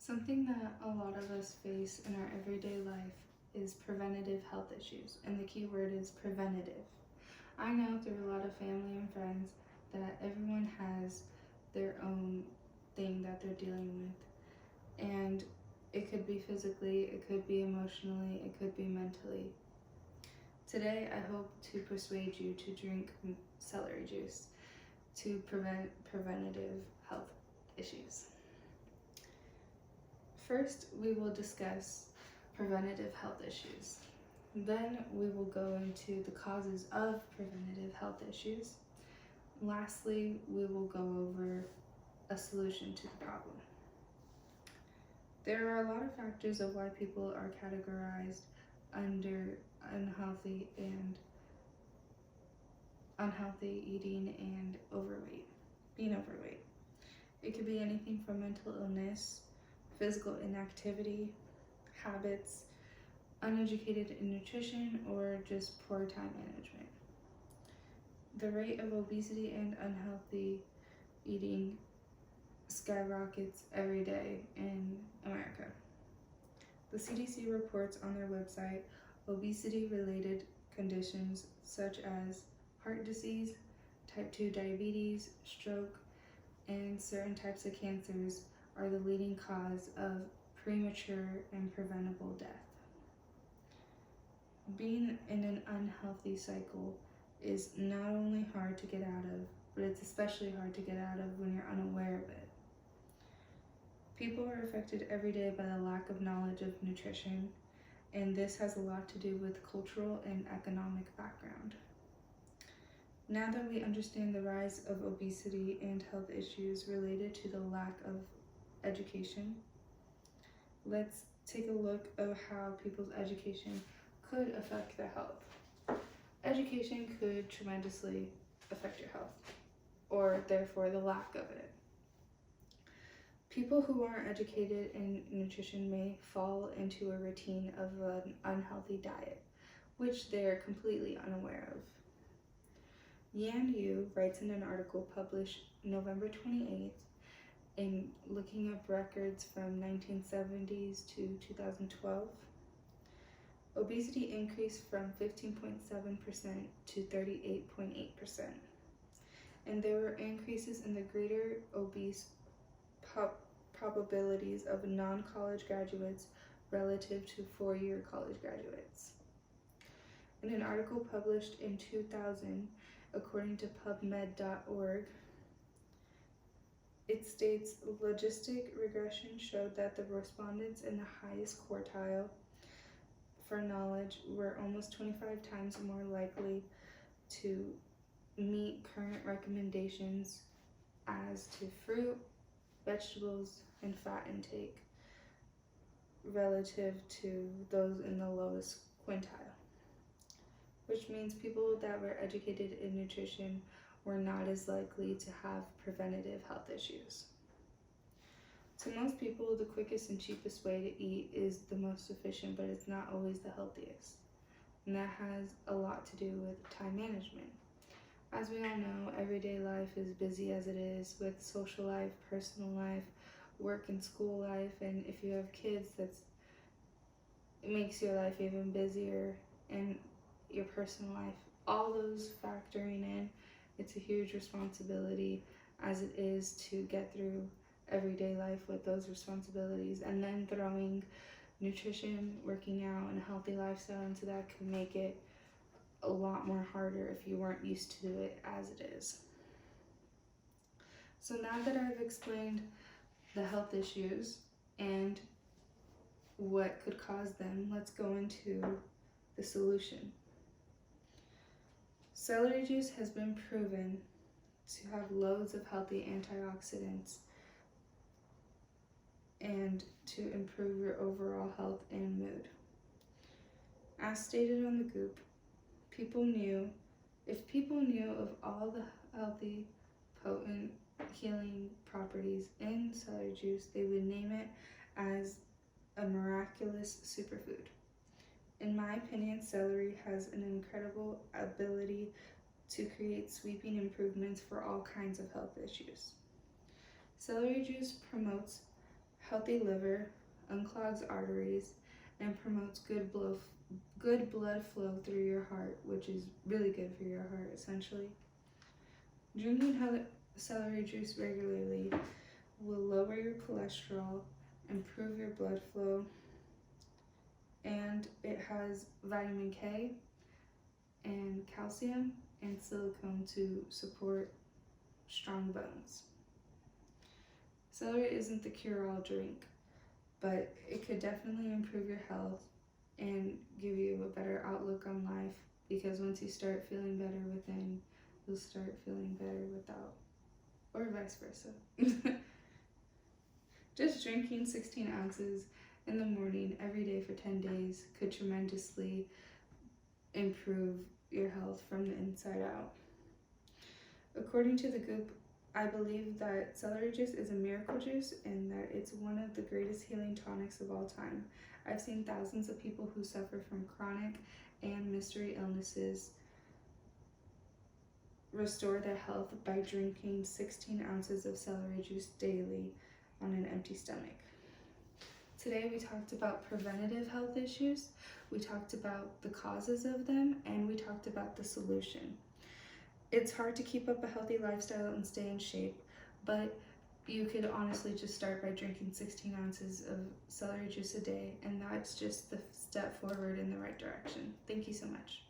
Something that a lot of us face in our everyday life is preventative health issues, and the key word is preventative. I know through a lot of family and friends that everyone has their own thing that they're dealing with, and it could be physically, it could be emotionally, it could be mentally. Today, I hope to persuade you to drink celery juice to prevent preventative health issues. First, we will discuss preventative health issues. Then we will go into the causes of preventative health issues. Lastly, we will go over a solution to the problem. There are a lot of factors of why people are categorized under unhealthy eating and being overweight. It could be anything from mental illness, physical inactivity, habits, uneducated in nutrition, or just poor time management. The rate of obesity and unhealthy eating skyrockets every day in America. The CDC reports on their website obesity-related conditions such as heart disease, type 2 diabetes, stroke, and certain types of cancers are the leading cause of premature and preventable death. Being in an unhealthy cycle is not only hard to get out of, but it's especially hard to get out of when you're unaware of it. People are affected every day by the lack of knowledge of nutrition, and this has a lot to do with cultural and economic background. Now that we understand the rise of obesity and health issues related to the lack of education, let's take a look at how people's education could affect their health. Education could tremendously affect your health, or therefore the lack of it. People who aren't educated in nutrition may fall into a routine of an unhealthy diet, which they're completely unaware of. Yan Yu writes in an article published November 28th in looking up records from 1970s to 2012. Obesity increased from 15.7% to 38.8%, and there were increases in the greater obese probabilities of non-college graduates relative to four-year college graduates. In an article published in 2000, according to PubMed.org, it states logistic regression showed that the respondents in the highest quartile for knowledge were almost 25 times more likely to meet current recommendations as to fruit, vegetables, and fat intake relative to those in the lowest quintile, which means people that were educated in nutrition were not as likely to have preventative health issues. To most people, the quickest and cheapest way to eat is the most efficient, but it's not always the healthiest. And that has a lot to do with time management. As we all know, everyday life is busy as it is with social life, personal life, work and school life, and if you have kids, it makes your life even busier, and your personal life. All those factoring in, it's a huge responsibility as it is to get through everyday life with those responsibilities, and then throwing nutrition, working out, and a healthy lifestyle into that can make it a lot more harder if you weren't used to it as it is. So now that I've explained the health issues and what could cause them, let's go into the solution. Celery juice has been proven to have loads of healthy antioxidants and to improve your overall health and mood. As stated on the Goop, if people knew of all the healthy, potent, healing properties in celery juice, they would name it as a miraculous superfood. In my opinion, celery has an incredible ability to create sweeping improvements for all kinds of health issues. Celery juice promotes healthy liver, unclogs arteries, and promotes good blood flow through your heart, which is really good for your heart, essentially. Drinking celery juice regularly will lower your cholesterol, improve your blood flow, and it has vitamin K and calcium and silicone to support strong bones. Celery isn't the cure-all drink, but it could definitely improve your health and give you a better outlook on life, because once you start feeling better within, you'll start feeling better without, or vice versa. Just drinking 16 ounces in the morning every day for 10 days could tremendously improve your health from the inside out. According to the group, I believe that celery juice is a miracle juice and that it's one of the greatest healing tonics of all time. I've seen thousands of people who suffer from chronic and mystery illnesses restore their health by drinking 16 ounces of celery juice daily on an empty stomach. Today we talked about preventative health issues, we talked about the causes of them, and we talked about the solution. It's hard to keep up a healthy lifestyle and stay in shape, but you could honestly just start by drinking 16 ounces of celery juice a day, and that's just the step forward in the right direction. Thank you so much.